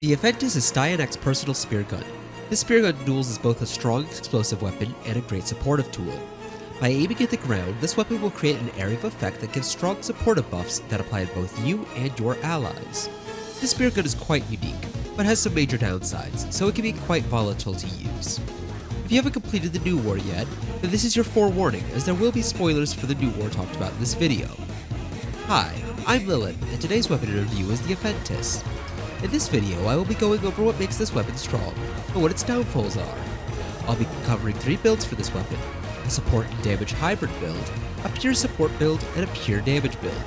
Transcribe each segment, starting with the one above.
The Afentis is Styanak's personal speargun. This speargun duels as both a strong explosive weapon and a great supportive tool. By aiming at the ground, this weapon will create an area of effect that gives strong supportive buffs that apply to both you and your allies. This speargun is quite unique, but has some major downsides, so it can be quite volatile to use. If you haven't completed the New War yet, then this is your forewarning, as there will be spoilers for the New War talked about in this video. Hi, I'm Lilith, and today's weapon review is the Afentis. In this video, I will be going over what makes this weapon strong, and what its downfalls are. I'll be covering 3 builds for this weapon: a support and damage hybrid build, a pure support build, and a pure damage build.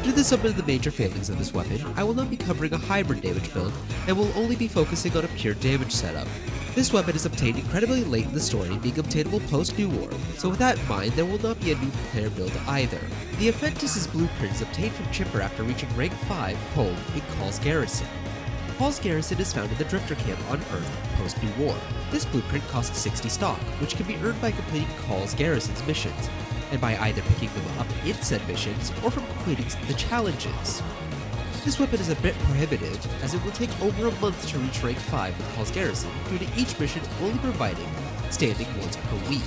Due to some of the major failings of this weapon, I will not be covering a hybrid damage build, and will only be focusing on a pure damage setup. This weapon is obtained incredibly late in the story, being obtainable post-New War, so with that in mind, there will not be a new player build either. The Afentis' blueprint is obtained from Chipper after reaching rank 5 home in Call's Garrison. Call's Garrison is found in the Drifter Camp on Earth post-New War. This blueprint costs 60 stock, which can be earned by completing Call's Garrison's missions, and by either picking them up in said missions or from completing the challenges. This weapon is a bit prohibitive, as it will take over a month to reach rank 5 with Call's Garrison due to each mission only providing standing once per week.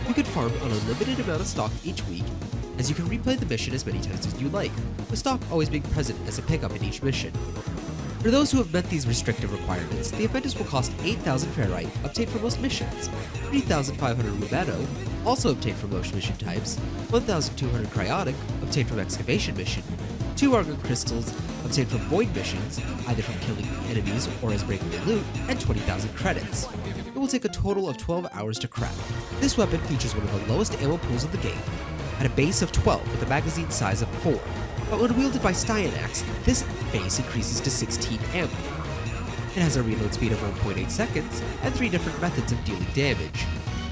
You can farm an unlimited amount of stock each week, as you can replay the mission as many times as you like, with stock always being present as a pickup in each mission. For those who have met these restrictive requirements, the Afentis will cost 8,000 ferrite, obtained for most missions, 3,500 rubano, also obtained from most mission types, 1,200 cryotic, obtained from excavation mission, 2 argon crystals, obtained from void missions, either from killing enemies or as breaking their loot, and 20,000 credits. It will take a total of 12 hours to craft. This weapon features one of the lowest ammo pools of the game, at a base of 12 with a magazine size of 4. But when wielded by Styanaks, this base increases to 16 ammo. It has a reload speed of 1.8 seconds, and 3 different methods of dealing damage.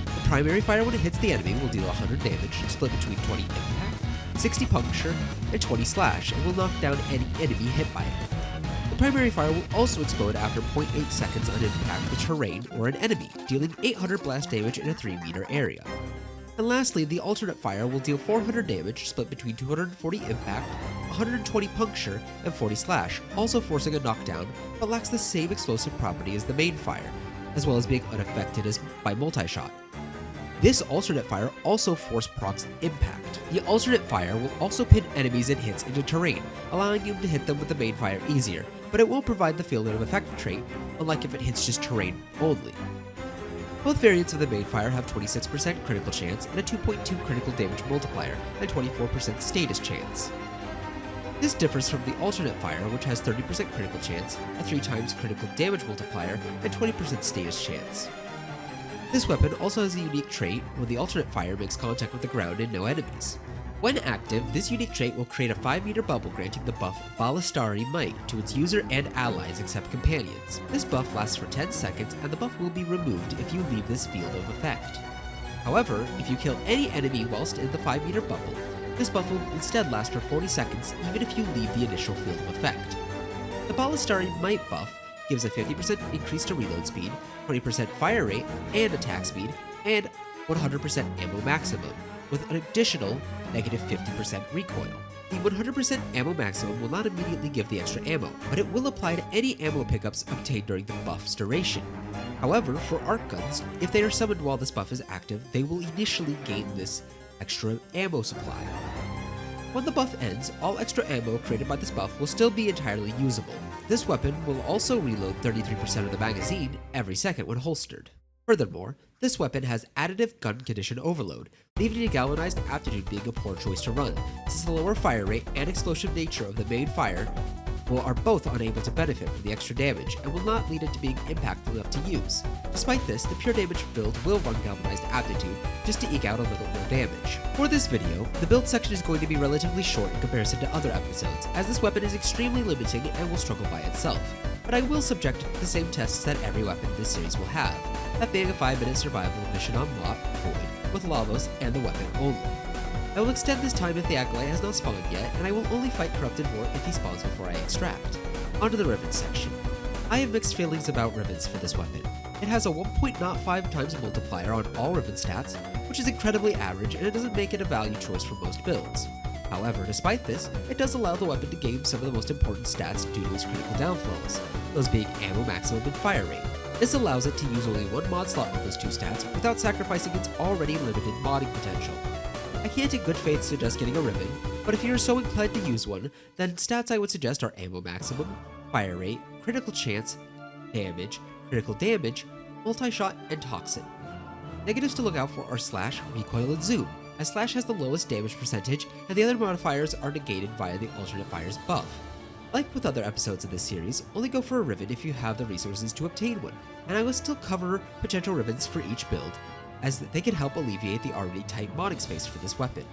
The primary fire when it hits the enemy will deal 100 damage, split between 20 impact, 60 puncture, and 20 slash, and will knock down any enemy hit by it. The primary fire will also explode after 0.8 seconds on impact the terrain or an enemy, dealing 800 blast damage in a 3-meter area. And lastly, the alternate fire will deal 400 damage, split between 240 impact, 120 puncture, and 40 slash, also forcing a knockdown, but lacks the same explosive property as the main fire, as well as being unaffected by multi-shot. This alternate fire also force procs impact. The alternate fire will also pin enemies and hits into terrain, allowing you to hit them with the main fire easier, but it won't provide the feeling of effect trait, unlike if it hits just terrain only. Both variants of the main fire have 26% critical chance and a 2.2 critical damage multiplier and 24% status chance. This differs from the alternate fire, which has 30% critical chance, a 3 times critical damage multiplier, and 20% status chance. This weapon also has a unique trait when the alternate fire makes contact with the ground and no enemies. When active, this unique trait will create a 5-meter bubble granting the buff Ballistarii Might to its user and allies except companions. This buff lasts for 10 seconds and the buff will be removed if you leave this field of effect. However, if you kill any enemy whilst in the 5-meter bubble, this buff will instead last for 40 seconds even if you leave the initial field of effect. The Ballistarii Might buff gives a 50% increase to reload speed, 20% fire rate and attack speed, and 100% ammo maximum, with an additional negative 50% recoil. The 100% ammo maximum will not immediately give the extra ammo, but it will apply to any ammo pickups obtained during the buff's duration. However, for arc guns, if they are summoned while this buff is active, they will initially gain this extra ammo supply. When the buff ends, all extra ammo created by this buff will still be entirely usable. This weapon will also reload 33% of the magazine every second when holstered. Furthermore, this weapon has additive gun condition overload, leaving a galvanized aptitude being a poor choice to run, since the lower fire rate and explosive nature of the main fire are both unable to benefit from the extra damage and will not lead it to being impactful enough to use. Despite this, the pure damage build will run galvanized aptitude just to eke out a little more damage. For this video, the build section is going to be relatively short in comparison to other episodes, as this weapon is extremely limiting and will struggle by itself. But I will subject it to the same tests that every weapon in this series will have, that being a 5-minute survival mission on Void, with Lavos and the weapon only. I will extend this time if the Acolyte has not spawned yet, and I will only fight Corrupted War if he spawns before I extract. Onto the Ribbons section. I have mixed feelings about Ribbons for this weapon. It has a 1.05 times multiplier on all Ribbon stats, which is incredibly average and it doesn't make it a value choice for most builds. However, despite this, it does allow the weapon to gain some of the most important stats due to its critical downfalls, those being ammo maximum and fire rate. This allows it to use only one mod slot on those two stats without sacrificing its already limited modding potential. I can't in good faith suggest getting a ribbon, but if you're so inclined to use one, then stats I would suggest are ammo maximum, fire rate, critical chance, damage, critical damage, multi-shot, and toxin. Negatives to look out for are slash, recoil, and zoom, as slash has the lowest damage percentage and the other modifiers are negated via the alternate fire's buff. Like with other episodes of this series, only go for a ribbon if you have the resources to obtain one, and I will still cover potential ribbons for each build, as they can help alleviate the already tight modding space for this weapon.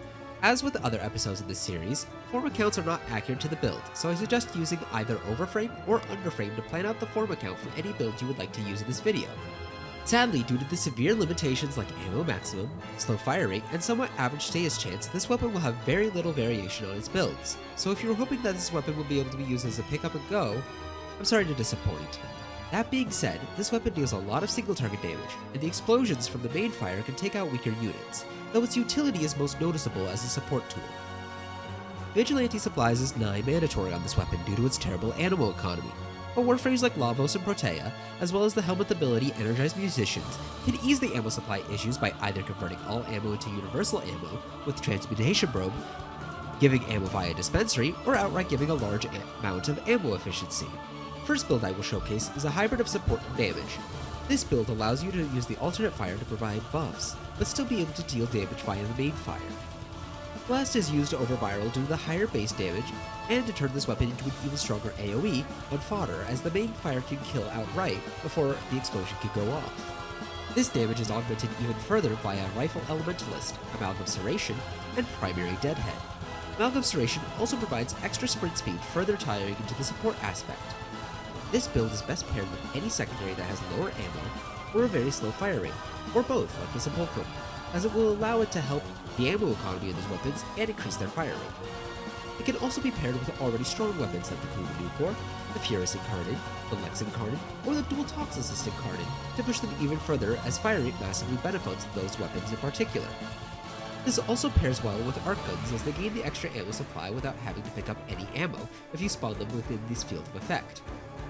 As with other episodes of this series, form accounts are not accurate to the build, so I suggest using either overframe or underframe to plan out the form account for any build you would like to use in this video. Sadly, due to the severe limitations like ammo maximum, slow fire rate, and somewhat average status chance, this weapon will have very little variation on its builds, so if you were hoping that this weapon will be able to be used as a pick up and go, I'm sorry to disappoint. That being said, this weapon deals a lot of single target damage, and the explosions from the main fire can take out weaker units, though its utility is most noticeable as a support tool. Vigilante supplies is nigh mandatory on this weapon due to its terrible ammo economy, but Warframes like Lavos and Protea, as well as the helmet ability Energized Musicians, can ease the ammo supply issues by either converting all ammo into universal ammo with Transmutation Probe, giving ammo via dispensary, or outright giving a large amount of ammo efficiency. First build I will showcase is a hybrid of support and damage. This build allows you to use the alternate fire to provide buffs, but still be able to deal damage via the main fire. Blast is used over viral due to the higher base damage, and to turn this weapon into an even stronger AoE on fodder, as the main fire can kill outright before the explosion can go off. This damage is augmented even further via Rifle Elementalist, Amalgam Serration, and Primary Deadhead. Amalgam Serration also provides extra sprint speed, further tiring into the support aspect. This build is best paired with any secondary that has lower ammo, or a very slow fire rate, or both like the Sepulchrum, as it will allow it to help the ammo economy of these weapons and increase their fire rate. It can also be paired with already strong weapons like the Kuma Nucor, the Furus Incarnate, the Lex Incarnate, or the Dual Toxicist Incarnate to push them even further, as fire rate massively benefits those weapons in particular. This also pairs well with arc guns, as they gain the extra ammo supply without having to pick up any ammo if you spawn them within this field of effect.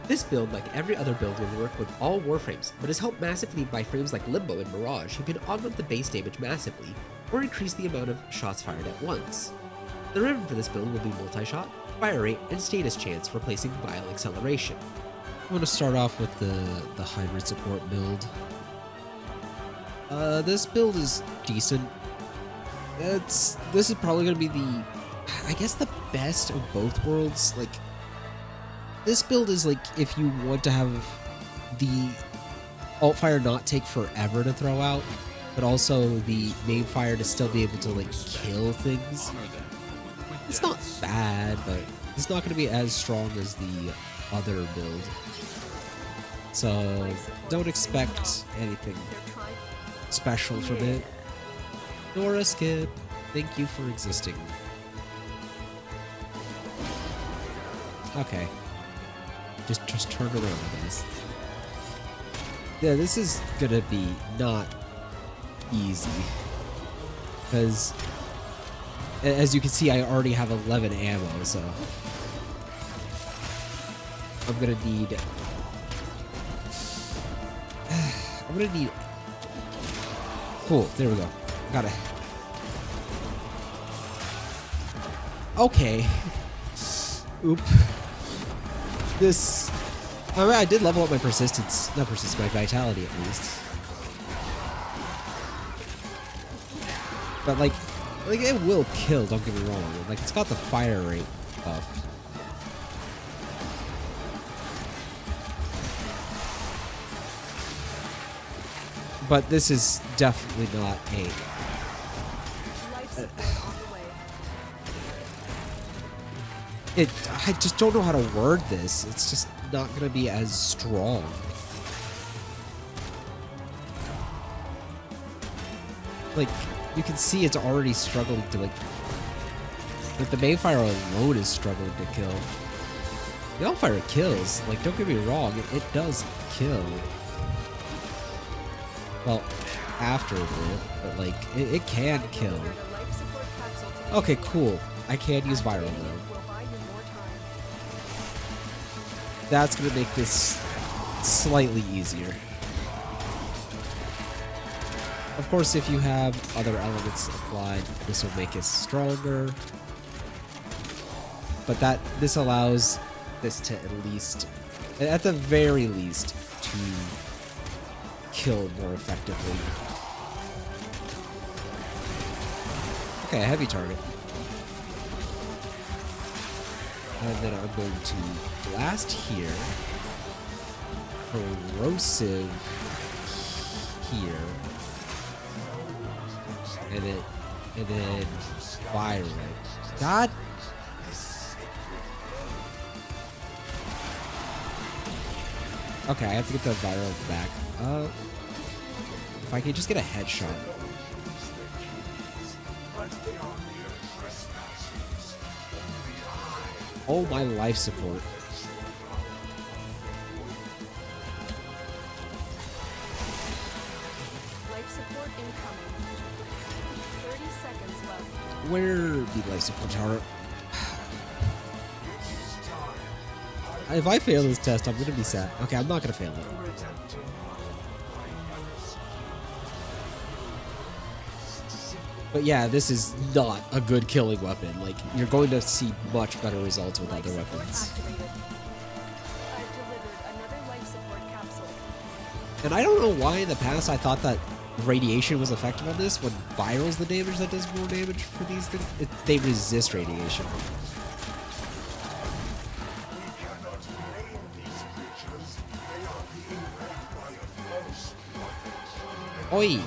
This build, like every other build, will work with all Warframes, but is helped massively by frames like Limbo and Mirage, who can augment the base damage massively, or increase the amount of shots fired at once. The ribbon for this build will be multi-shot, fire rate, and status chance, replacing Vile Acceleration. I'm going to start off with the hybrid support build. This build is decent. This is probably going to be the best of both worlds. Like, this build is like if you want to have the alt fire not take forever to throw out, but also the main fire to still be able to like kill things. It's not bad, but it's not going to be as strong as the other build. So don't expect anything special from it. Nora Skip, thank you for existing. Okay. Just turn around, guys. Yeah, this is gonna be not easy. Because, as you can see, I already have 11 ammo, so I'm gonna need... Cool, there we go. Got it. Okay. Oop. This... I mean, I did level up my persistence. Not persistence, my vitality at least. But like it will kill, don't get me wrong. Like, it's got the fire rate buff. But this is definitely not a... I just don't know how to word this. It's just not going to be as strong. Like, you can see it's already struggling to, like the main fire alone is struggling to kill. The alt fire kills. Like, don't get me wrong, it does kill. Well, after a bit, but like, it can kill. Okay, cool. I can use viral though. That's gonna make this slightly easier. Of course, if you have other elements applied, this will make it stronger. But this allows this to at the very least, to kill more effectively. Okay, a heavy target. And then I'm going to blast here. Corrosive here. And then fire it. God. Okay, I have to get the viral back. If I could just get a headshot. Oh, my life support. Life support incoming. 30 seconds left. Where be life support tower? If I fail this test, I'm gonna be sad. Okay, I'm not gonna fail it. But yeah, this is not a good killing weapon. Like, you're going to see much better results with other weapons. And I don't know why in the past I thought that radiation was effective on this, when viral's the damage that does more damage for these things. They resist radiation. Oi!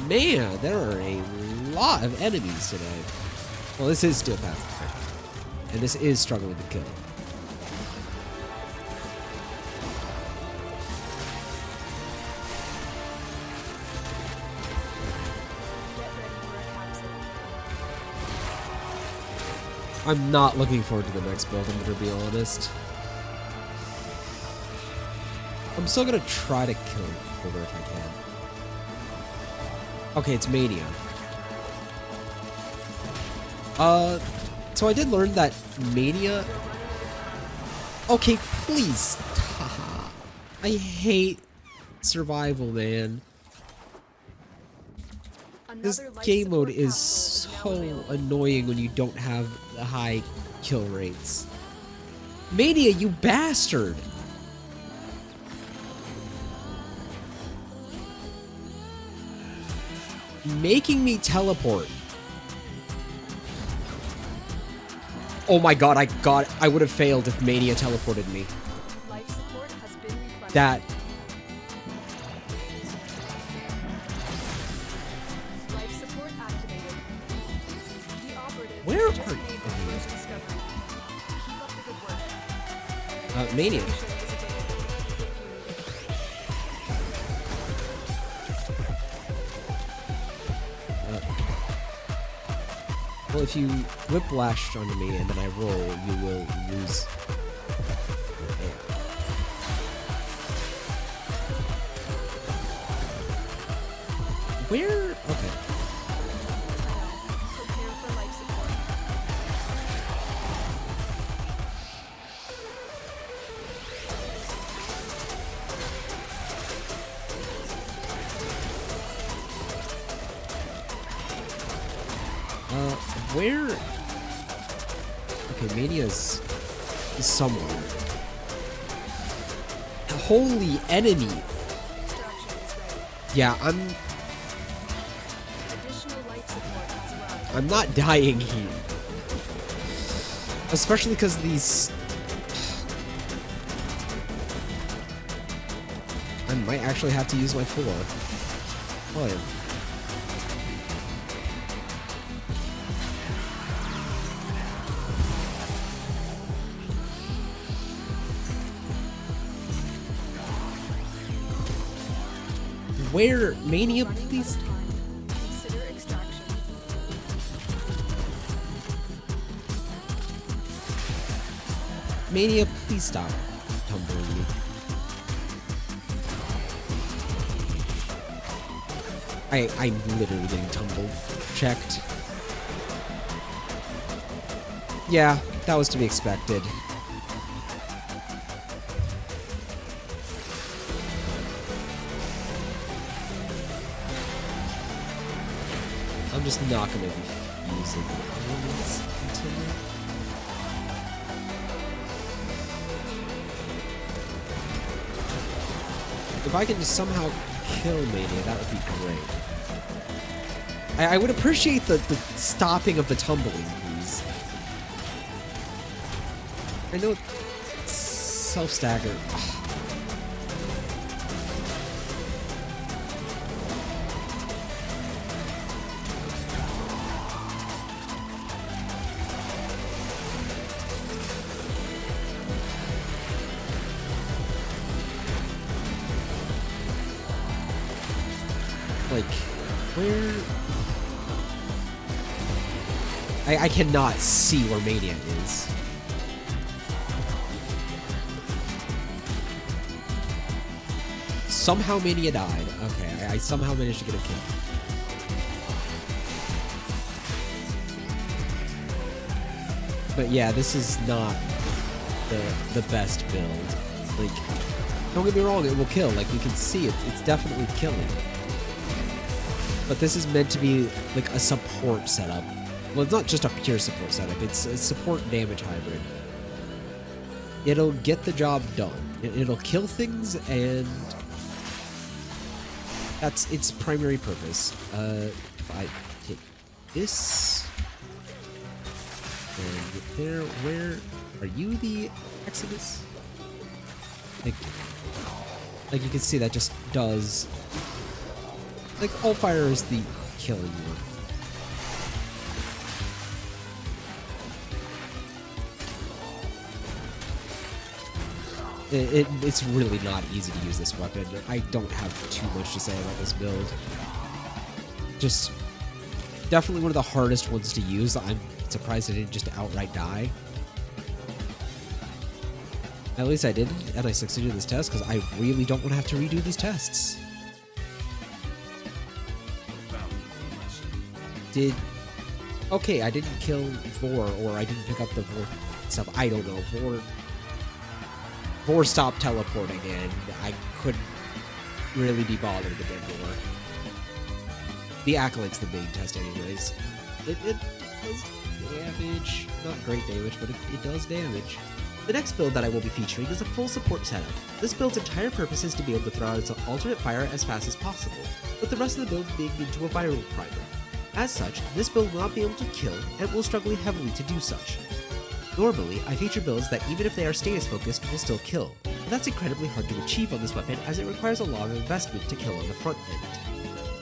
Man, there are a lot of enemies today. Well, this is still passive, and this is struggling to kill. I'm not looking forward to the next build, I'm gonna be honest. I'm still gonna try to kill Quiver if I can. Okay, it's Mania. So I did learn that Mania... Okay, please. I hate survival, man. This game mode is so annoying when you don't have the high kill rates. Mania, you bastard! Making me teleport. Oh my god, I would have failed if Mania teleported me. Life support has been replenished. That... Life support activated. The operative Where just are made the first discovery. Keep up the good work. Mania. Well, if you whiplash onto me and then I roll, you will lose. Where? Okay. Prepare for life support. Where? Okay, Mania's is somewhere. Holy enemy! Extraction is ready. Yeah, Additional life support has arrived. I'm not dying here. Especially because these... I might actually have to use my 4. Oh, Where? Mania, please? Mania, please stop tumbling me. I'm literally getting tumbled. Checked. Yeah, that was to be expected. I'm just not gonna be using elements until... If I can just somehow kill Mania, that would be great. I would appreciate the stopping of the tumbling, please. I know it's self-stagger. Like, where... I cannot see where Mania is. Somehow Mania died. Okay, I somehow managed to get a kill. But yeah, this is not the best build. Like, don't get me wrong, it will kill. Like, you can see it's definitely killing. But this is meant to be like a support setup. Well, it's not just a pure support setup, it's a support damage hybrid. It'll get the job done. It'll kill things, and that's its primary purpose. If I take this and get there, where are you, the Exodus? Like you can see that just does... Like, all fire is the killing one. It's really not easy to use this weapon. I don't have too much to say about this build. Just definitely one of the hardest ones to use. I'm surprised I didn't just outright die. At least I didn't, and I succeeded in this test because I really don't want to have to redo these tests. Okay, I didn't kill Vor, or I didn't pick up the Vor stuff. I don't know. Vor stopped teleporting, and I couldn't really be bothered to get Vor. The Acolyte's the main test anyways. It does damage. Not great damage, but it does damage. The next build that I will be featuring is a full support setup. This build's entire purpose is to be able to throw out its alternate fire as fast as possible, with the rest of the build being into a viral primer. As such, this build will not be able to kill, and will struggle heavily to do such. Normally, I feature builds that even if they are status focused, will still kill, but that's incredibly hard to achieve on this weapon as it requires a lot of investment to kill on the front end.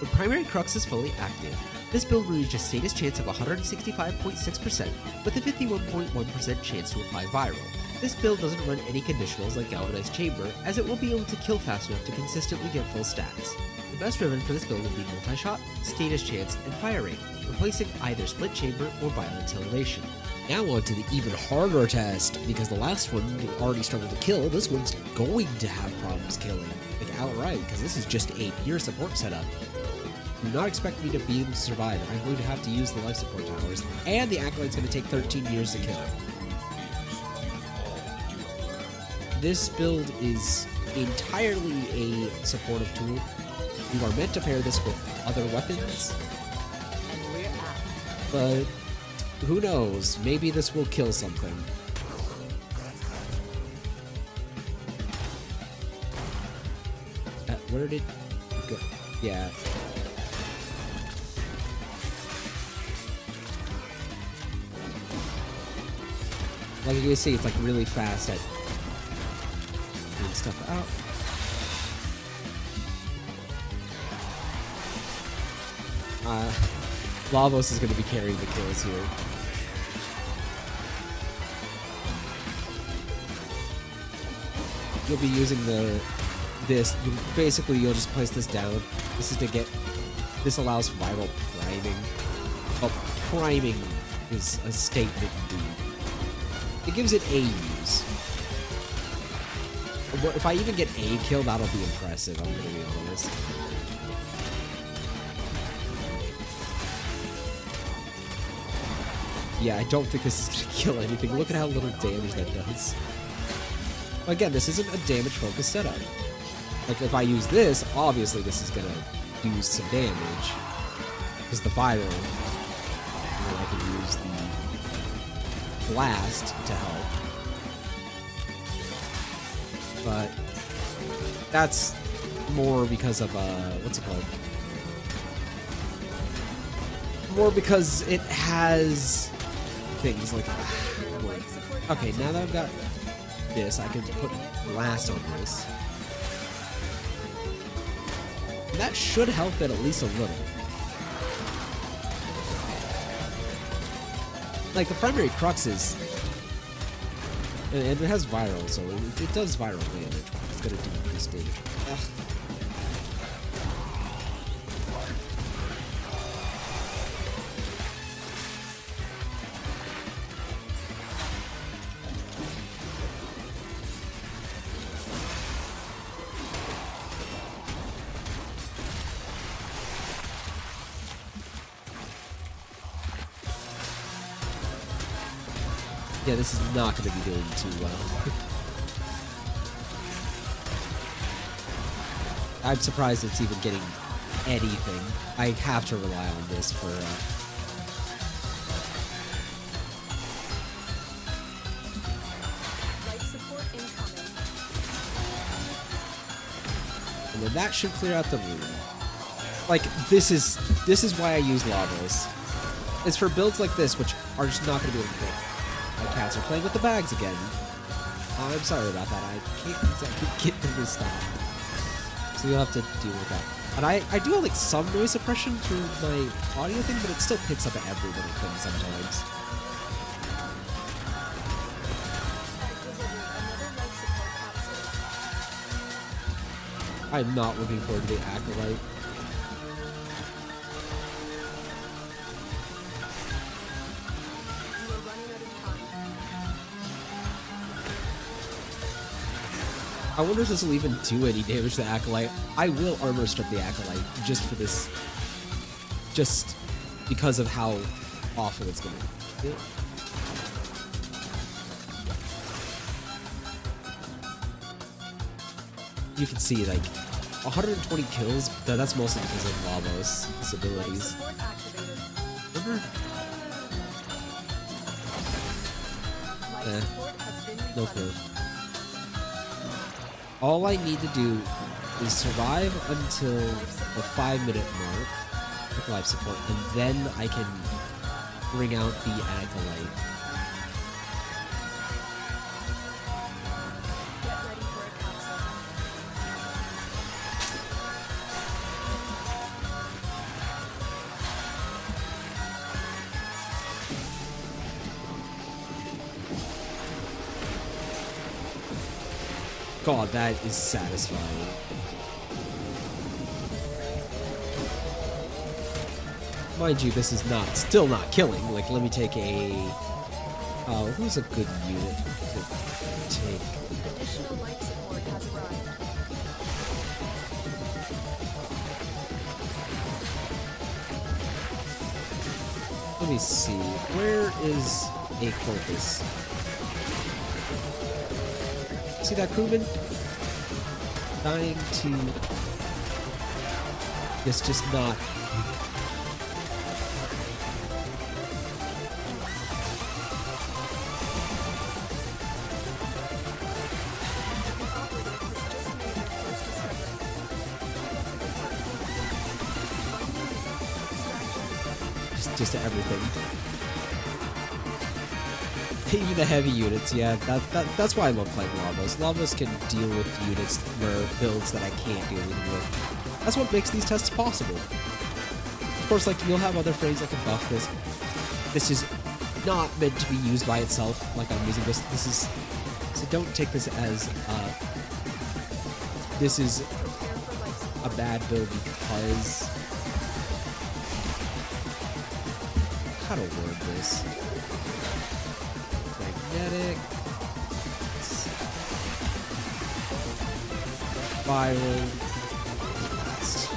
When primary crux is fully active, this build will reach a status chance of 165.6% with a 51.1% chance to apply viral. This build doesn't run any conditionals like Galvanized Chamber, as it will be able to kill fast enough to consistently get full stats. The best ribbon for this build will be multi-shot, status chance, and fire rate, replacing either split chamber or violent acceleration. Now on to the even harder test, because the last one already struggled to kill, this one's going to have problems killing, like outright, because this is just a pure support setup. Do not expect me to be able to survive. I'm going to have to use the life support towers, and the Acolyte's going to take 13 years to kill. This build is entirely a supportive tool. You are meant to pair this with other weapons, but who knows? Maybe this will kill something. Where did it go? Yeah. Like you can see, it's like really fast at getting stuff out. Lavos is going to be carrying the kills here. You'll be using this. Basically, you'll just place this down. This is to get. This allows viral priming. Well, priming is a statement indeed. It gives it a use. If I even get a kill, that'll be impressive, I'm gonna be honest. Yeah, I don't think this is gonna kill anything. Look at how little damage that does. Again, this isn't a damage-focused setup. Like, if I use this, obviously this is gonna do some damage. Because the viral, and then I can use the blast to help. But that's more because of, what's it called? More because it has things like, okay, now that I've got this, I can put blast on this. And that should help it at least a little. Like, the primary crux is, and it has viral, so it does viral damage. It's gonna do increased damage. Ugh. Yeah, this is not going to be doing too well. I'm surprised it's even getting anything. I have to rely on this for... Life support incoming. And then that should clear out the room. Like, this is why I use Lavos. It's for builds like this, which are just not going to be able to get. My cats are playing with the bags again. I'm sorry about that. I can't exactly get them to stop. So you'll have to deal with that. And I do have like some noise suppression through my audio thing, but it still picks up every little thing sometimes. I'm not looking forward to the Acolyte. I wonder if this will even do any damage to the Acolyte. I will armor strip the Acolyte just for this. Just because of how awful it's going to be. You can see, like, 120 kills, but that's mostly because of Lavos' abilities. Remember? No clue. All I need to do is survive until the 5-minute mark with life support, and then I can bring out the Acolyte. God, that is satisfying. Mind you, this is still not killing. Like, let me take a... who's a good unit to take? Additional life support has arrived. Let me see. Where is a Corpus? See that crewman? Dying to... This just not... Just everything. Even the heavy units, yeah, that's why I love playing Lavos. Lavos can deal with units or builds that I can't do anything with. That's what makes these tests possible. Of course, like, you'll have other frames that can buff this. This is not meant to be used by itself, like I'm using this. This is... So don't take this as, this is a bad build because... How to word this? Magnetic. Spiral. Blast.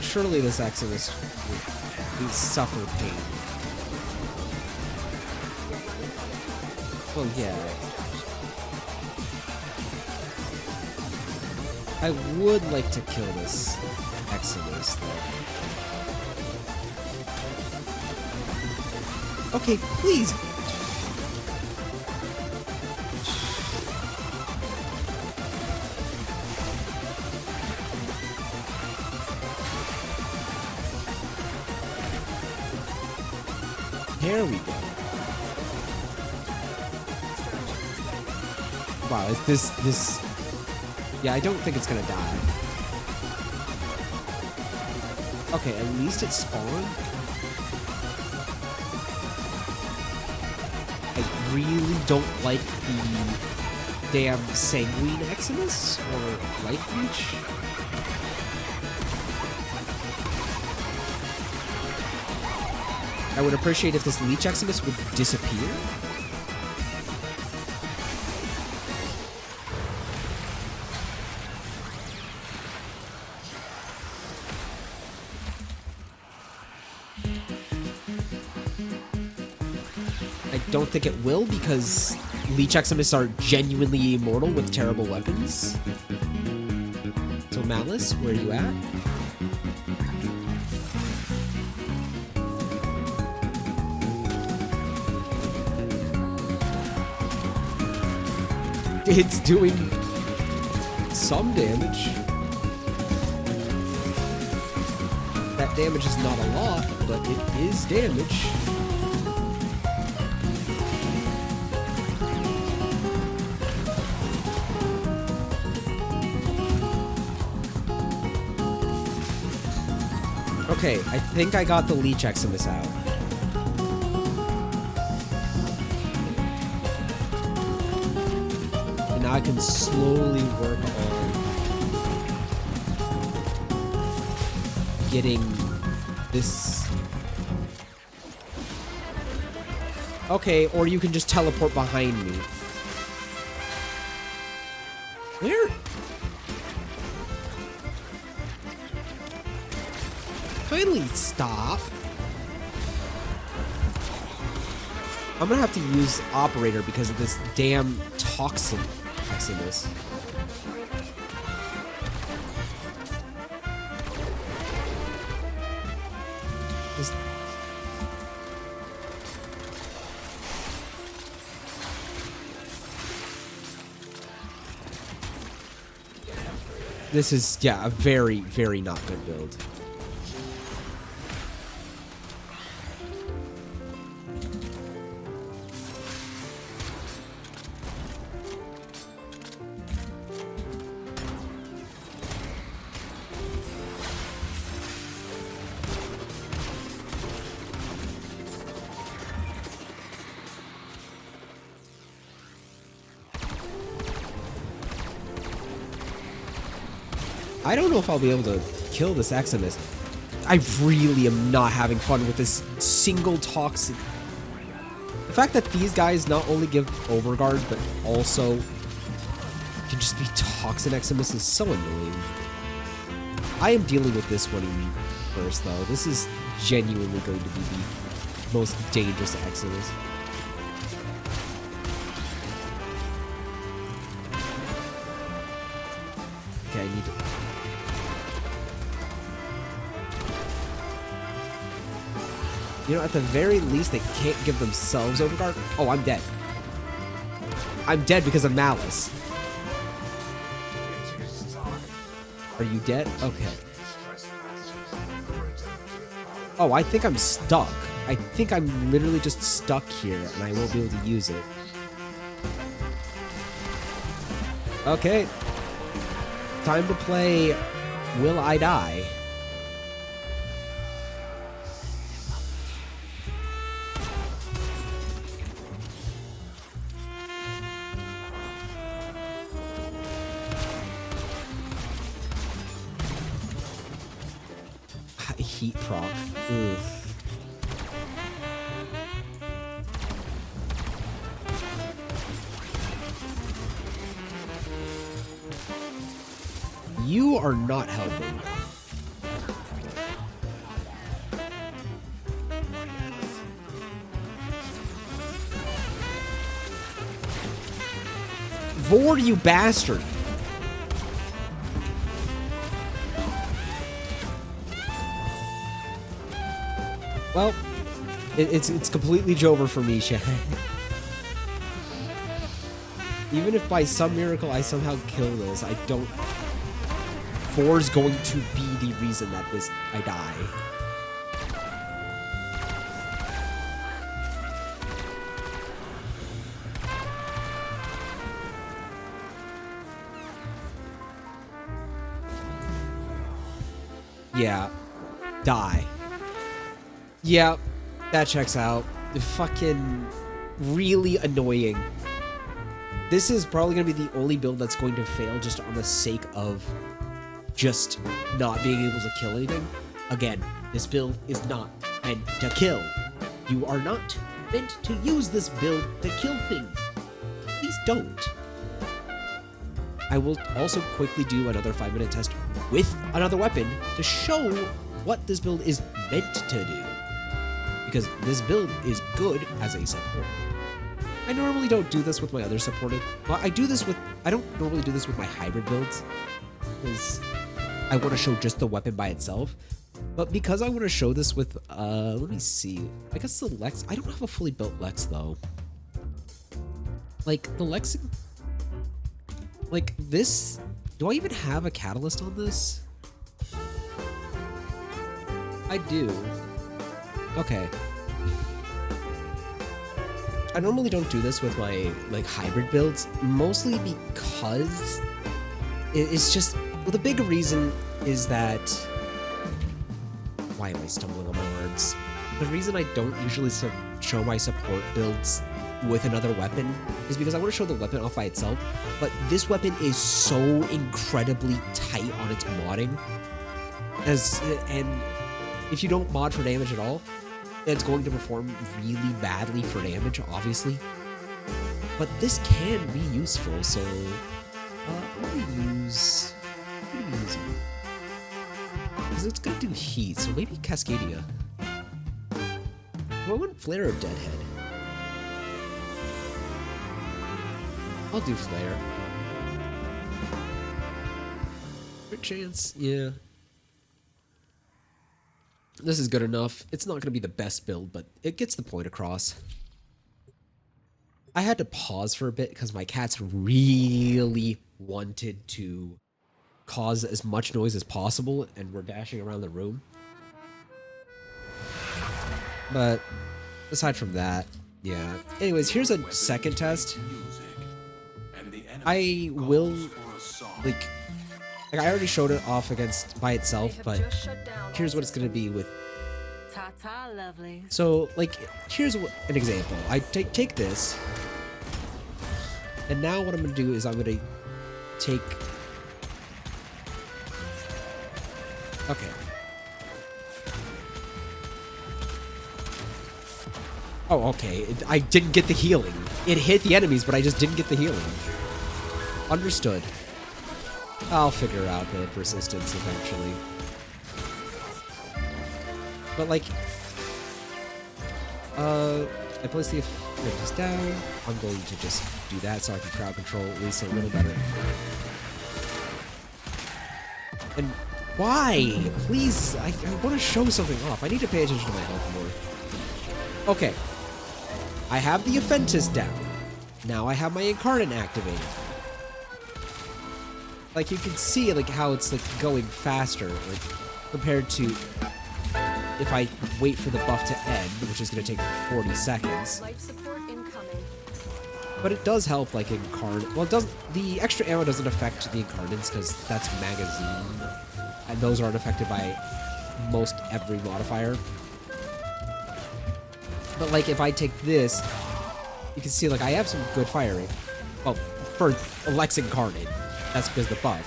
Surely this Exodus will suffer pain. Well, yeah. I would like to kill this Exodus, though. Okay, please. There we go. Wow, is this... Yeah, I don't think it's gonna die. Okay, at least it spawned. I really don't like the damn Sanguine Exodus or Life Reach. I would appreciate if this Leech Eximus would disappear. I don't think it will because Leech Eximus are genuinely immortal with terrible weapons. So Malice, where are you at? It's doing some damage. That damage is not a lot, but it is damage. Okay, I think I got the Leech Eximus out. I can slowly work on getting this. Okay, or you can just teleport behind me. Where? Finally, stop. I'm gonna have to use Operator because of this damn toxin. In this. This is, yeah, a very, very not good build. I don't know if I'll be able to kill this Eximus. I really am not having fun with this single toxic. The fact that these guys not only give overguard, but also can just be toxin Eximus is so annoying. I am dealing with this one first, though. This is genuinely going to be the most dangerous Eximus. Okay, I need to... You know, at the very least, they can't give themselves overguard. Oh, I'm dead. I'm dead because of Malice. Are you dead? Okay. Oh, I think I'm stuck. I think I'm literally just stuck here, and I won't be able to use it. Okay. Time to play Will I Die? heat proc. Ugh. You are not helping. Vor, you bastard! Well, it's completely Jover for me, Shan. Even if by some miracle I somehow kill this, I don't... Vor's going to be the reason that I die. Yeah. Die. Yeah, that checks out. Fucking really annoying. This is probably going to be the only build that's going to fail just on the sake of just not being able to kill anything. Again, this build is not meant to kill. You are not meant to use this build to kill things. Please don't. I will also quickly do another 5-minute test with another weapon to show what this build is meant to do. Because this build is good as a support. I normally don't do this with my other supported. Well, I don't normally do this with my hybrid builds. Because I want to show just the weapon by itself. But because I want to show this with, let me see. I guess the Lex, I don't have a fully built Lex though. Like, the Lex, like this, do I even have a catalyst on this? I do. Okay. I normally don't do this with my, like, hybrid builds, mostly because it's just, well, the big reason is that, why am I stumbling on my words? The reason I don't usually show my support builds with another weapon is because I want to show the weapon off by itself, but this weapon is so incredibly tight on its modding, and if you don't mod for damage at all, it's going to perform really badly for damage, obviously. But this can be useful, so I'm gonna use it. Because it's gonna do heat, so maybe Cascadia. I want Flare or Deadhead. I'll do Flare. Good chance, yeah. This is good enough. It's not going to be the best build, but it gets the point across. I had to pause for a bit because my cats really wanted to cause as much noise as possible and were dashing around the room. But aside from that, yeah. Anyways, here's a second test. I will, like I already showed it off by itself, but here's what it's going to be with. Ta-ta, lovely. So, like, here's an example. I take this, and now what I'm going to do is I'm going to take... Okay. Oh, okay. I didn't get the healing. It hit the enemies, but I just didn't get the healing. Understood. I'll figure out the persistence eventually. But like, I place the Afentis down. I'm going to just do that so I can crowd control at least a little better. And why? Please, I want to show something off. I need to pay attention to my health more. Okay. I have the Afentis down. Now I have my Incarnate activated. Like, you can see, like, how it's, like, going faster, like, compared to if I wait for the buff to end, which is going to take 40 seconds. Life support incoming. But it does help, like, Incarnate. Well, it doesn't, the extra ammo doesn't affect the Incarnates, because that's magazine, and those aren't affected by most every modifier. But, like, if I take this, you can see, like, I have some good firing. Well, for Lex Incarnate. That's because of the buff.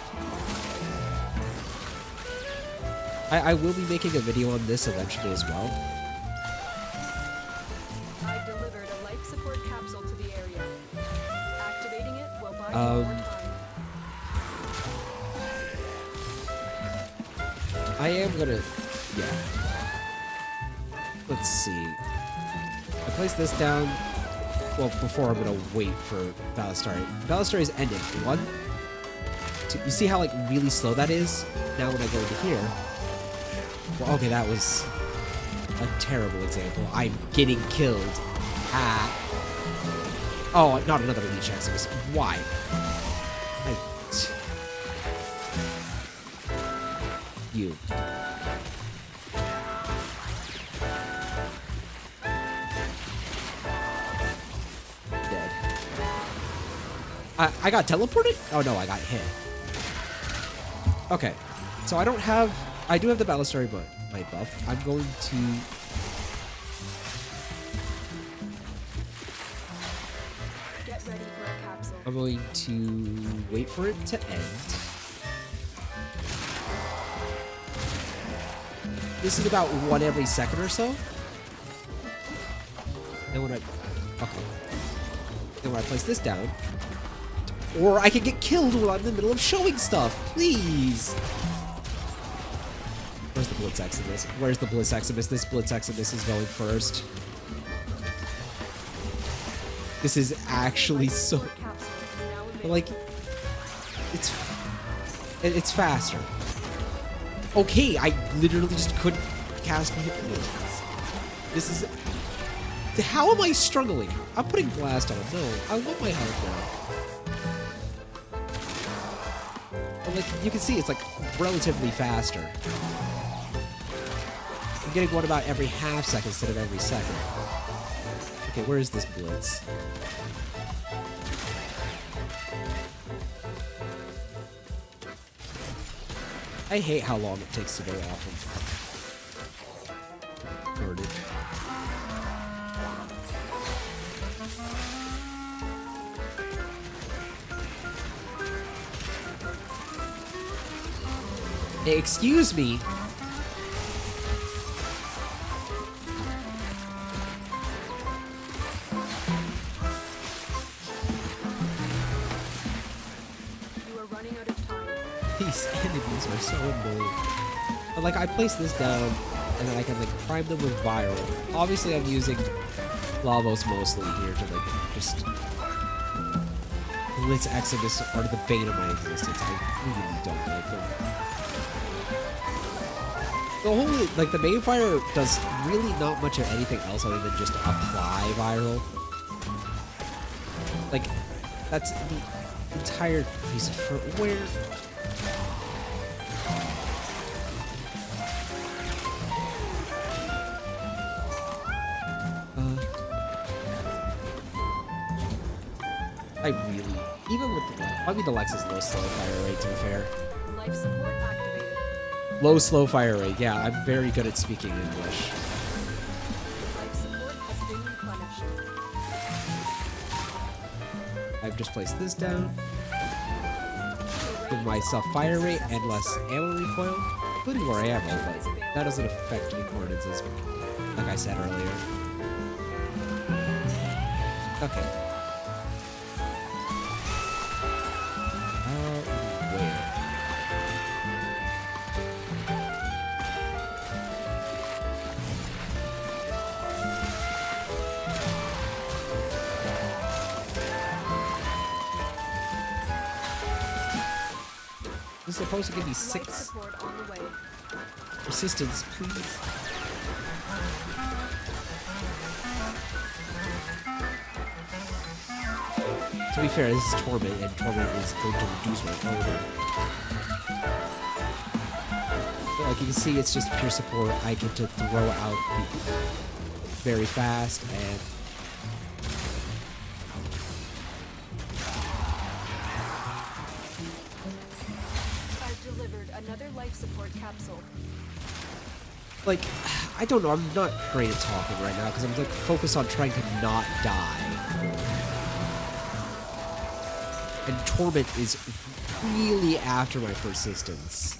I will be making a video on this eventually as well. I've delivered a life support capsule to the area. Activating it will buy you more time. I am gonna, yeah. Let's see. I place this down. Well, before I'm gonna wait for Ballistarii. Ballistarii's ending. 1, 2. You see how like really slow that is? Now when I go into here. Well, okay, that was a terrible example. I'm getting killed. Ah. Oh, not another leech Eximus. Why? You. Dead. I got teleported? Oh no, I got hit. Okay, so I do have the Ballistarii Might buff. I'm going to... Get ready for a capsule. I'm going to wait for it to end. This is about 1 every second or so. And when I... Okay. And when I place this down... Or I can get killed while I'm in the middle of showing stuff. Please! Where's the Blitz Eximus? Where's the Blitz Eximus? This Blitz Eximus is going first. This is actually so... Like... It's faster. Okay, I literally just couldn't cast my... This is... How am I struggling? I'm putting blast on him. No, I want my health now. But like, you can see it's like relatively faster. I'm getting one about every half second instead of every second. Okay, where is this Blitz? I hate how long it takes to go off of Girded. Hey, excuse me. You are running out of time. These enemies are so annoying. But like, I place this down, and then I can like prime them with viral. Obviously, I'm using Lavos mostly here to like just... Blitz Eximus are the bane of my existence. I really don't like them. The whole, like, the main fire does really not much of anything else other than just apply viral. Like, that's the entire piece of where... I really... Even with the... I mean, the Lex is low slow fire rate, to be fair. Life support activated. Low slow fire rate, yeah, I'm very good at speaking English. Life support has been replenished. I've just placed this down. Give myself fire rate and less ammo recoil. Including more ammo, but that doesn't affect any coordinates, like I said earlier. Okay. Where? This is supposed to give me 6 Life support on the way. resistance, please. To be fair, this is Torment, and Torment is going to reduce my total. But like you can see, it's just pure support. I get to throw out people very fast, and I've delivered another life support capsule. like, I don't know, I'm not great at talking right now, because I'm like focused on trying to not die. And Torment is really after my persistence.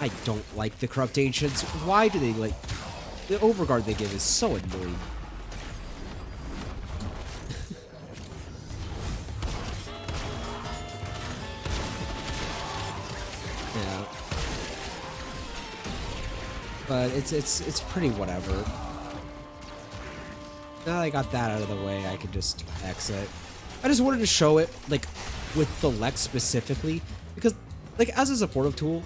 I don't like the Corrupt Ancients. Why do they like... The overguard they give is so annoying. Yeah. But it's pretty whatever. Now that I got that out of the way, I can just exit. I just wanted to show it, like, with the Lex specifically, because, like, as a supportive tool,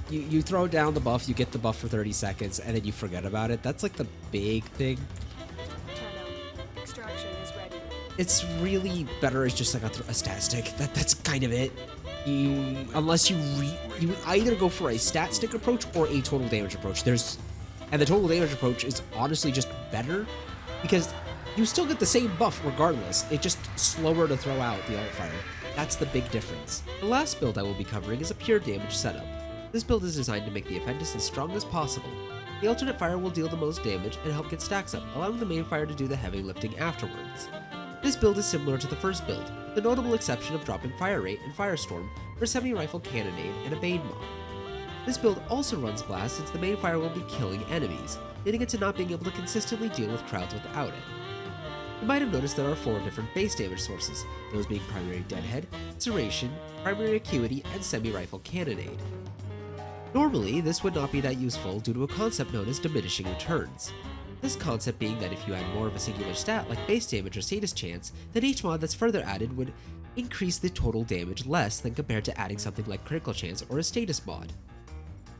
you throw down the buff, you get the buff for 30 seconds, and then you forget about it. That's, like, the big thing. Tenno, extraction is ready. It's really better as just, like, a stat stick. That's kind of it. Unless you either go for a stat stick approach or a total damage approach. And the total damage approach is honestly just better, because you still get the same buff regardless. It's just slower to throw out the alt fire. That's the big difference. The last build I will be covering is a pure damage setup. This build is designed to make the Afentis as strong as possible. The alternate fire will deal the most damage and help get stacks up, allowing the main fire to do the heavy lifting afterwards. This build is similar to the first build, with the notable exception of dropping Fire Rate and Firestorm for semi-rifle cannonade and a Bane mod. This build also runs Blast since the main fire will be killing enemies, leading it to not being able to consistently deal with crowds without it. You might have noticed there are 4 different base damage sources, those being Primary Deadhead, Serration, Primary Acuity, and Semi-Rifle Cannonade. Normally, this would not be that useful due to a concept known as diminishing returns. This concept being that if you add more of a singular stat like base damage or status chance, then each mod that's further added would increase the total damage less than compared to adding something like critical chance or a status mod.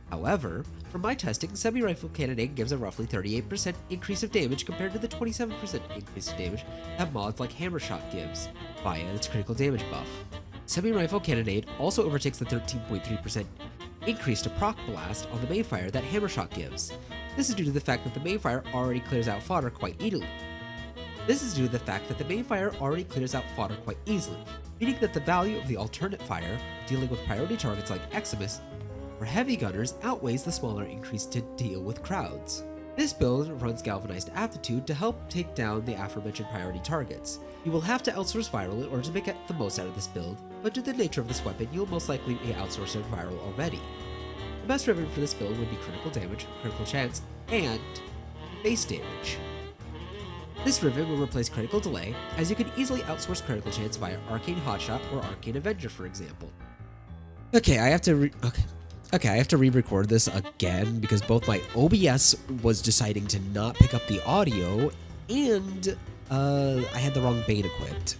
However, from my testing, Semi-Rifle Cannonade gives a roughly 38% increase of damage compared to the 27% increase of damage that mods like Hammershot gives, via its critical damage buff. Semi-Rifle Cannonade also overtakes the 13.3% increase to proc blast on the main fire that Hammershot gives. This is due to the fact that the main fire already clears out fodder quite easily. Meaning that the value of the alternate fire, dealing with priority targets like Eximus, for heavy gunners outweighs the smaller increase to deal with crowds. This build runs Galvanized Aptitude to help take down the aforementioned priority targets. You will have to outsource Viral in order to make the most out of this build, but due to the nature of this weapon, you will most likely be outsourcing Viral already. The best ribbon for this build would be critical damage, critical chance, and base damage. This ribbon will replace critical delay, as you can easily outsource critical chance via Arcane Hotshot or Arcane Avenger, for example. Okay, I have to re-record this again because both my OBS was deciding to not pick up the audio and I had the wrong Bane equipped.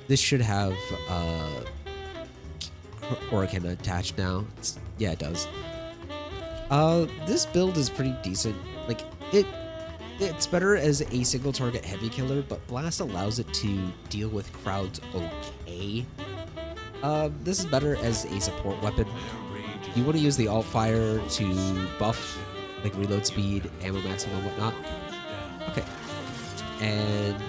This should have Hurricane attached now. Yeah, it does. This build is pretty decent. Like, it's better as a single target heavy killer, but Blast allows it to deal with crowds okay. This is better as a support weapon. You want to use the alt fire to buff like reload speed, ammo maximum, and whatnot. Okay. And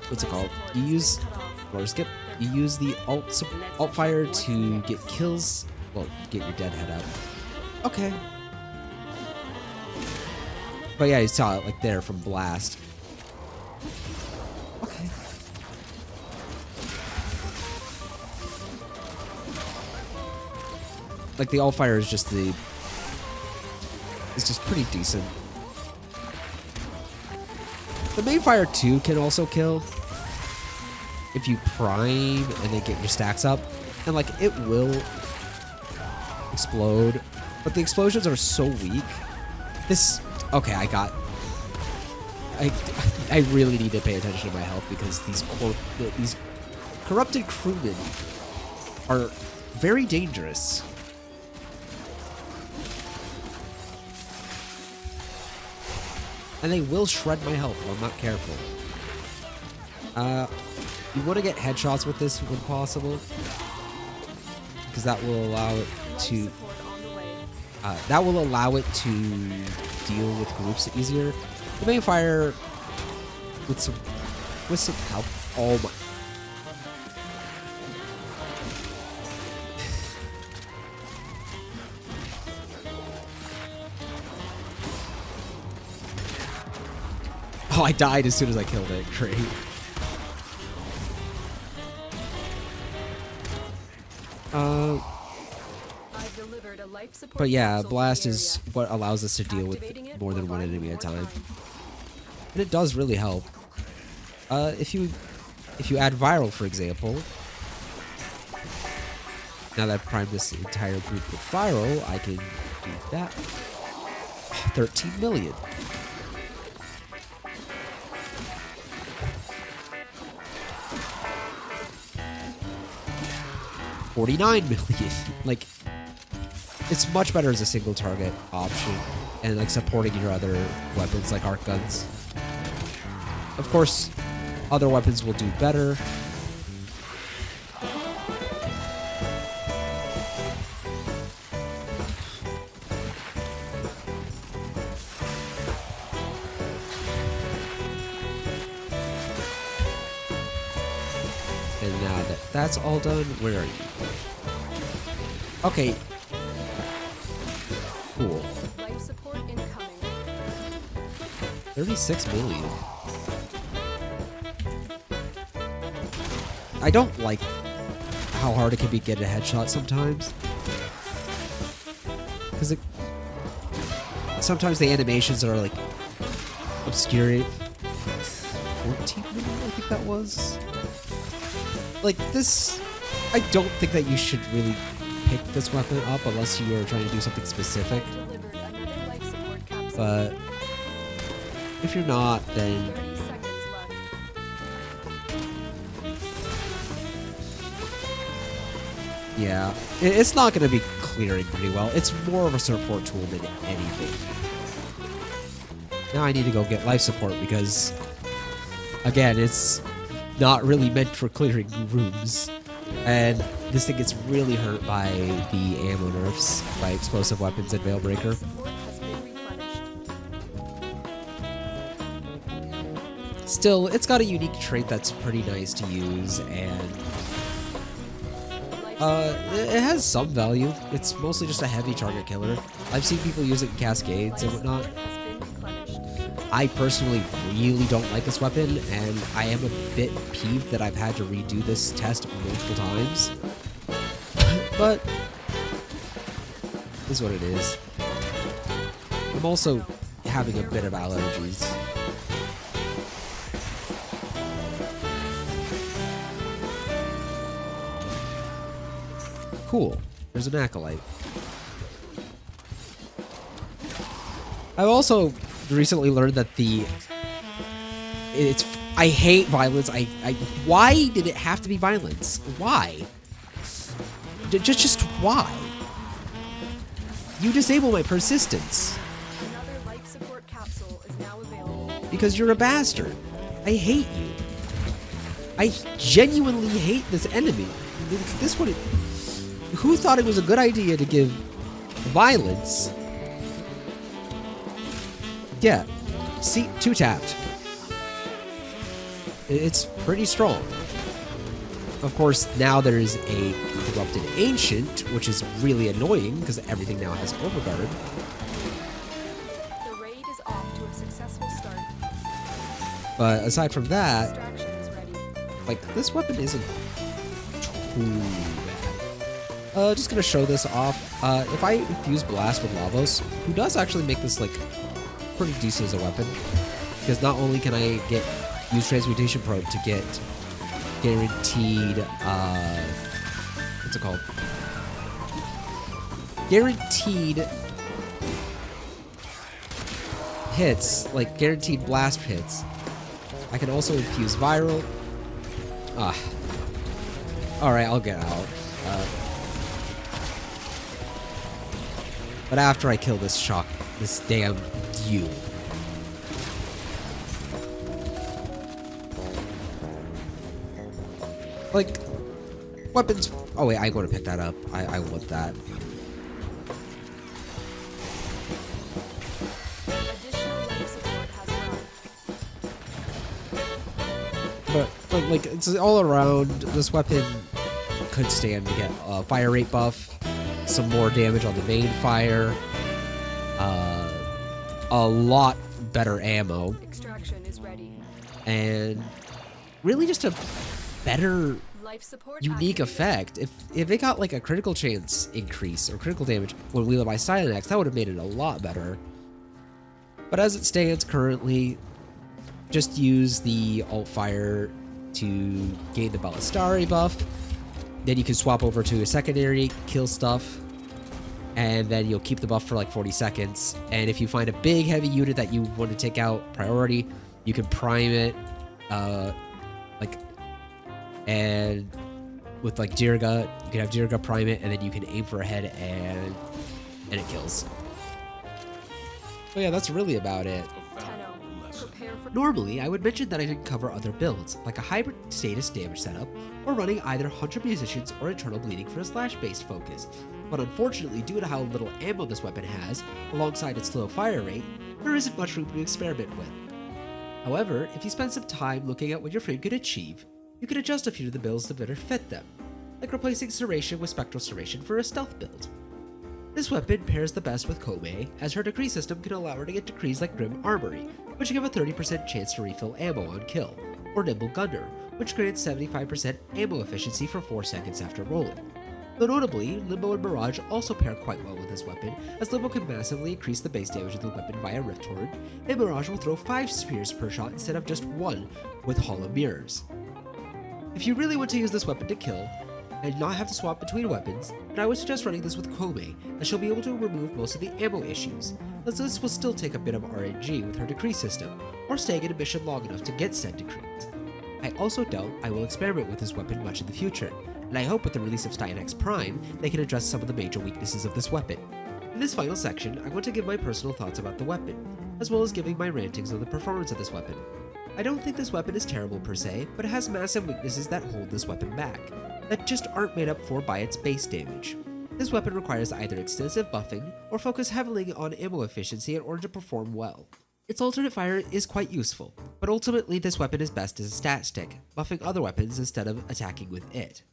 what's it called? You use You use the alt fire to get kills. Well, get your deadhead out. Okay. But yeah, you saw it like there from Blast. Okay. Like the alt fire is just it's just pretty decent. The main fire too can also kill if you prime and then get your stacks up, and like it will explode, but the explosions are so weak. Okay, I really need to pay attention to my health because these corrupted crewmen are very dangerous. And they will shred my health if I'm not careful. You want to get headshots with this when possible, because that will allow it to deal with groups easier. The main fire with some help. Oh my! Oh, I died as soon as I killed it. Great. Delivered a life support But yeah, capsule to blast the is area. what allows us to deal with Activating it more than will one buy you enemy at a more time. And it does really help. If you add viral, for example, now that I've primed this entire group with viral, I can do that. 13 million. $49 million. Like, it's much better as a single target option and like supporting your other weapons like arc guns. Of course, other weapons will do better. And now that that's all done, where are you? Okay. Cool. Life support incoming. 36 million. I don't like how hard it can be getting a headshot sometimes. Because sometimes the animations are like obscuring. 14 million, I think that was. Like this, I don't think that you should really pick this weapon up unless you are trying to do something specific. Delivered another life support capsule. But if you're not, then 30 seconds left. yeah, it's not going to be clearing pretty well. It's more of a support tool than anything. Now I need to go get life support because, again, it's not really meant for clearing rooms. And this thing gets really hurt by the ammo nerfs, by explosive weapons and Veilbreaker. Support has been replenished. Still, it's got a unique trait that's pretty nice to use, and it has some value. It's mostly just a heavy target killer. I've seen people use it in cascades and whatnot. Support has been replenished. I personally really don't like this weapon, and I am a bit peeved that I've had to redo this test multiple times. But is what it is. I'm also having a bit of allergies. Cool. There's an acolyte. I've also recently learned that I hate violence. Why did it have to be violence? Why? Just why? You disable my persistence. Another life support capsule is now available. Because you're a bastard. I hate you. I genuinely hate this enemy. This would. Who thought it was a good idea to give violence? Yeah. See, 2 tapped. It's pretty strong. Of course, now there's a corrupted ancient, which is really annoying because everything now has overguard. The raid is off to a successful start. But aside from that, Extraction is ready. like, this weapon isn't too bad. Just gonna show this off. If I infuse Blast with Lavos, who does actually make this, like, pretty decent as a weapon, because not only can I use Transmutation Probe to get guaranteed, what's it called? Guaranteed hits, like guaranteed blast hits. I can also infuse Viral. Alright, I'll get out. But after I kill this damn you. Like, weapons. Oh wait, I'm going to pick that up. I want that. Additional life support has arrived. But like, it's all around. This weapon could stand to get a fire rate buff, some more damage on the main fire, a lot better ammo, Extraction is ready. and really just a better Life support unique activated. effect. If it got like a critical chance increase or critical damage when wielded by Silent Axe, that would have made it a lot better. But as it stands currently, just use the alt fire to gain the Ballistarii buff. Then you can swap over to a secondary, kill stuff, and then you'll keep the buff for like 40 seconds. And if you find a big heavy unit that you want to take out priority, you can prime it, and with like Jirga, you can have Jirga prime it, and then you can aim for a head, and it kills. But yeah, that's really about it. Tenno, prepare for Normally, I would mention that I didn't cover other builds, like a hybrid status damage setup, or running either Hunter Musicians or Eternal Bleeding for a slash-based focus. But unfortunately, due to how little ammo this weapon has, alongside its low fire rate, there isn't much room to experiment with. However, if you spend some time looking at what your frame can achieve, you can adjust a few of the builds to better fit them, like replacing Serration with Spectral Serration for a stealth build. This weapon pairs the best with Kome, as her decree system can allow her to get decrees like Grim Armory, which give a 30% chance to refill ammo on kill, or Nimble Gunner, which grants 75% ammo efficiency for 4 seconds after rolling. Though notably, Limbo and Mirage also pair quite well with this weapon, as Limbo can massively increase the base damage of the weapon via Rift Torrent, and Mirage will throw 5 spears per shot instead of just 1 with Hollow Mirrors. If you really want to use this weapon to kill, and not have to swap between weapons, then I would suggest running this with Kome, as she'll be able to remove most of the ammo issues, as this will still take a bit of RNG with her decree system, or staying in a mission long enough to get said decrees. I also doubt I will experiment with this weapon much in the future, and I hope with the release of Stein X Prime, they can address some of the major weaknesses of this weapon. In this final section, I want to give my personal thoughts about the weapon, as well as giving my rantings on the performance of this weapon. I don't think this weapon is terrible per se, but it has massive weaknesses that hold this weapon back, that just aren't made up for by its base damage. This weapon requires either extensive buffing, or focus heavily on ammo efficiency in order to perform well. Its alternate fire is quite useful, but ultimately this weapon is best as a stat stick, buffing other weapons instead of attacking with it.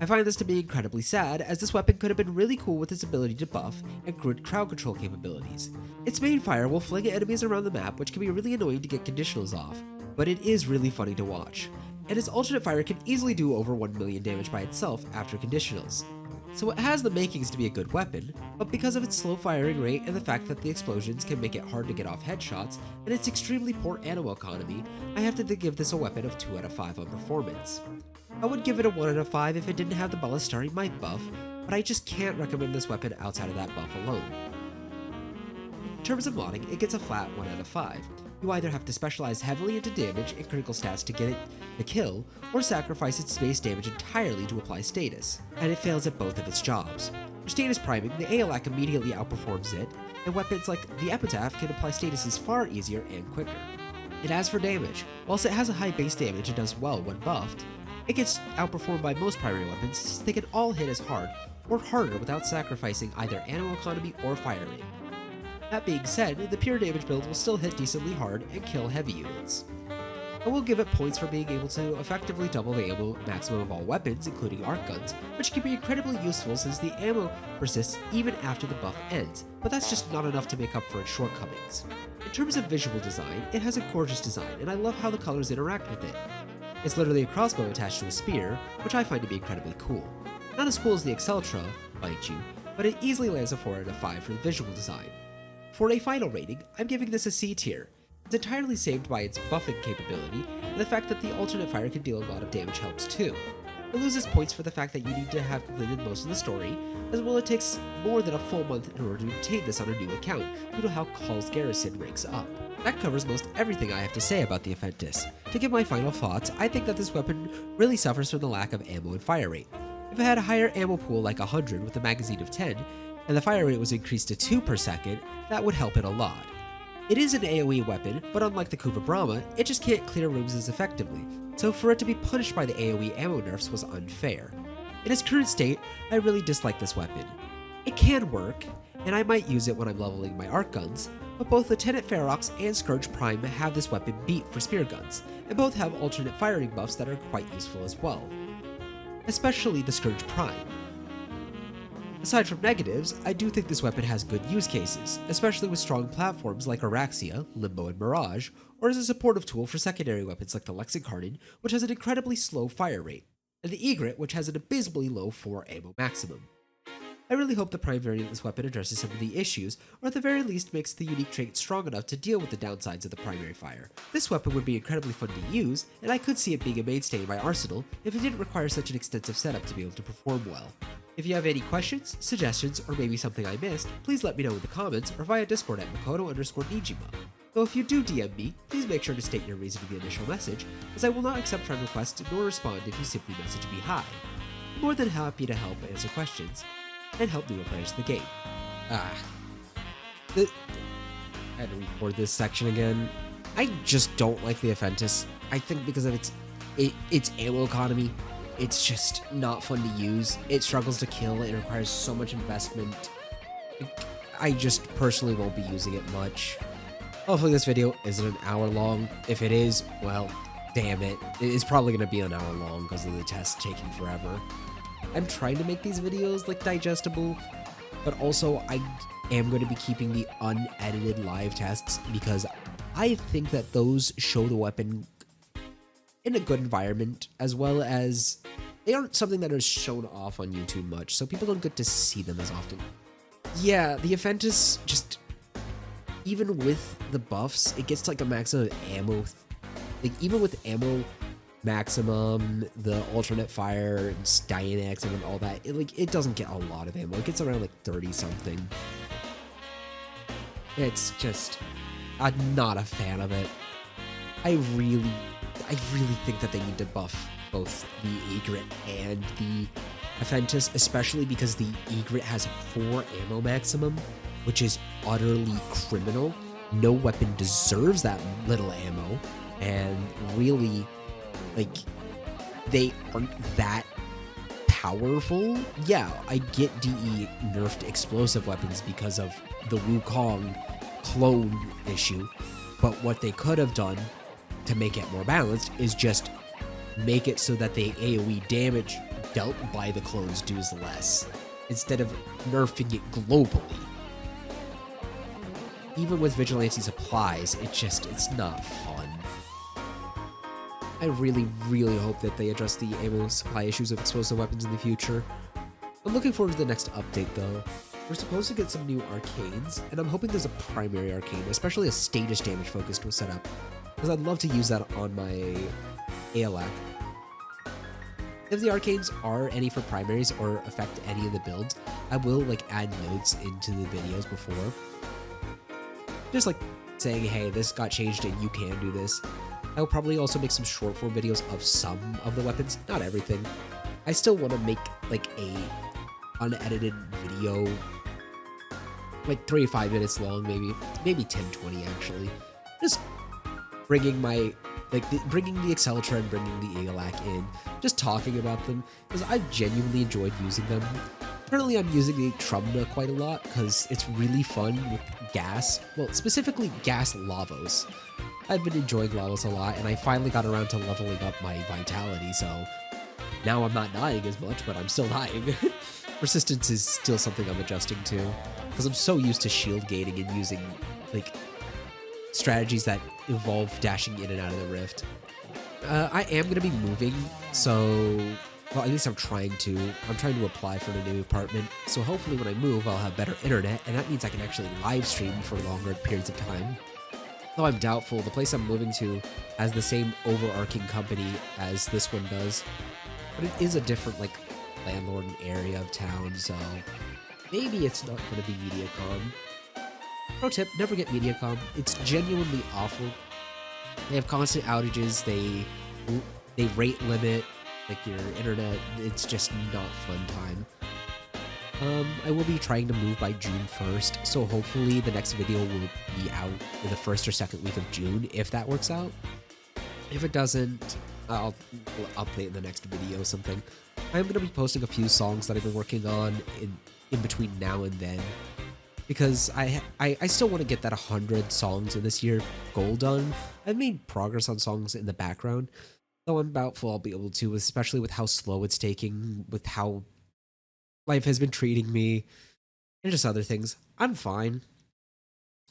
I find this to be incredibly sad, as this weapon could have been really cool with its ability to buff and good crowd control capabilities. Its main fire will fling enemies around the map, which can be really annoying to get conditionals off, but it is really funny to watch. And its alternate fire can easily do over 1 million damage by itself after conditionals. So it has the makings to be a good weapon, but because of its slow firing rate and the fact that the explosions can make it hard to get off headshots, and its extremely poor ammo economy, I have to give this a weapon of 2 out of 5 on performance. I would give it a 1 out of 5 if it didn't have the Ballistarii Might buff, but I just can't recommend this weapon outside of that buff alone. In terms of modding, it gets a flat 1 out of 5. You either have to specialize heavily into damage and critical stats to get it the kill, or sacrifice its base damage entirely to apply status, and it fails at both of its jobs. For status priming, the ALAC immediately outperforms it, and weapons like the Epitaph can apply statuses far easier and quicker. And as for damage, whilst it has a high base damage and does well when buffed, it gets outperformed by most primary weapons since they can all hit as hard or harder without sacrificing either ammo economy or fire rate. That being said, the pure damage build will still hit decently hard and kill heavy units. I will give it points for being able to effectively double the ammo maximum of all weapons, including arc guns, which can be incredibly useful since the ammo persists even after the buff ends, but that's just not enough to make up for its shortcomings. In terms of visual design, it has a gorgeous design, and I love how the colors interact with it. It's literally a crossbow attached to a spear, which I find to be incredibly cool. Not as cool as the Exceltra, mind you, but it easily lands a 4 out of 5 for the visual design. For a final rating, I'm giving this a C tier. It's entirely saved by its buffing capability, and the fact that the alternate fire can deal a lot of damage helps too. It loses points for the fact that you need to have completed most of the story, as well it takes more than a full month in order to obtain this on a new account, due to how Call's Garrison ranks up. That covers most everything I have to say about the Afentis. To give my final thoughts, I think that this weapon really suffers from the lack of ammo and fire rate. If it had a higher ammo pool like 100 with a magazine of 10, and the fire rate was increased to 2 per second, that would help it a lot. It is an AoE weapon, but unlike the Kuva Brahma, it just can't clear rooms as effectively, so for it to be punished by the AoE ammo nerfs was unfair. In its current state, I really dislike this weapon. It can work, and I might use it when I'm leveling my arc guns, but both Lieutenant Ferox and Scourge Prime have this weapon beat for spear guns, and both have alternate firing buffs that are quite useful as well. Especially the Scourge Prime. Aside from negatives, I do think this weapon has good use cases, especially with strong platforms like Araxia, Limbo, and Mirage, or as a supportive tool for secondary weapons like the Lexincarnan, which has an incredibly slow fire rate. and the egret, which has an abysmally low 4 ammo maximum. I really hope the prime variant of this weapon addresses some of the issues, or at the very least makes the unique trait strong enough to deal with the downsides of the primary fire. This weapon would be incredibly fun to use, and I could see it being a mainstay in my arsenal if it didn't require such an extensive setup to be able to perform well. If you have any questions, suggestions, or maybe something I missed, please let me know in the comments or via Discord at Makoto_Nijima. Though if you do DM me, please make sure to state your reason in the initial message, as I will not accept friend requests nor respond if you simply message me hi. I'm more than happy to help answer questions and help newer players in the game. I had to record this section again. I just don't like the Afentis. I think because of its ammo economy, it's just not fun to use. It struggles to kill, it requires so much investment. I just personally won't be using it much. Hopefully this video isn't an hour long. If it is, well, damn it. It's probably going to be an hour long because of the test taking forever. I'm trying to make these videos like digestible, but also I am going to be keeping the unedited live tests because I think that those show the weapon in a good environment, as well as they aren't something that is shown off on YouTube much, so people don't get to see them as often. Yeah, the Afentis just, even with the buffs, it gets like a maximum ammo, like even with ammo maximum, the alternate fire, and Dynax and all that, it doesn't get a lot of ammo. It gets around like 30 something. It's just, I'm not a fan of it. I really think that they need to buff both the Egret and the Afentis, especially because the Egret has 4 ammo maximum, which is utterly criminal. No weapon deserves that little ammo, and really, like, they aren't that powerful. Yeah, I get DE nerfed explosive weapons because of the Wukong clone issue, but what they could have done to make it more balanced is just make it so that the AoE damage dealt by the clones does less, instead of nerfing it globally. Even with Vigilante supplies, it's not fun. I really hope that they address the ammo supply issues of explosive weapons in the future. I'm looking forward to the next update though. We're supposed to get some new arcades, and I'm hoping there's a primary arcade, especially a status damage focused set up, because I'd love to use that on my ALAC. If the arcades are any for primaries or affect any of the builds, I will add notes into the videos before. Just saying, hey, this got changed and you can do this. I'll probably also make some short form videos of some of the weapons, not everything. I still want to make a unedited video, 3 to 5 minutes long, maybe 10-20 actually. Just bringing my bringing the Accelerator and bringing the ALAC in, just talking about them, because I've genuinely enjoyed using them. Currently I'm using the Trumna quite a lot because it's really fun with gas, well, specifically gas Lavos. I've been enjoying Lavos a lot, and I finally got around to leveling up my vitality, so now I'm not dying as much, but I'm still dying. Persistence is still something I'm adjusting to, because I'm so used to shield gating and using strategies that involve dashing in and out of the rift. I am going to be moving, so, well, at least I'm trying to. I'm trying to apply for a new apartment, so hopefully when I move, I'll have better internet, and that means I can actually live stream for longer periods of time. Though I'm doubtful, the place I'm moving to has the same overarching company as this one does, but it is a different, landlord and area of town, so maybe it's not going to be Mediacom. Pro tip, never get Mediacom. It's genuinely awful. They have constant outages, they rate limit, your internet, it's just not fun time. I will be trying to move by June 1st, so hopefully the next video will be out in the 1st or 2nd week of June, if that works out. If it doesn't, I'll update in the next video or something. I'm going to be posting a few songs that I've been working on in between now and then, because I still want to get that 100 songs in this year goal done. I've made progress on songs in the background, though I'm doubtful I'll be able to, especially with how slow it's taking, with how life has been treating me, and just other things. I'm fine.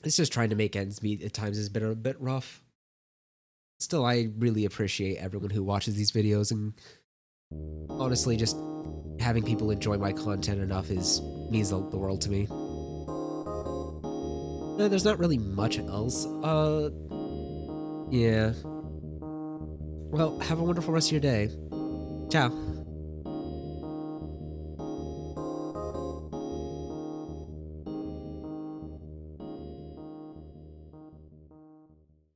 It's just trying to make ends meet at times has been a bit rough. Still, I really appreciate everyone who watches these videos and honestly, just having people enjoy my content enough means the world to me. No, there's not really much else. Yeah. Well, have a wonderful rest of your day. Ciao.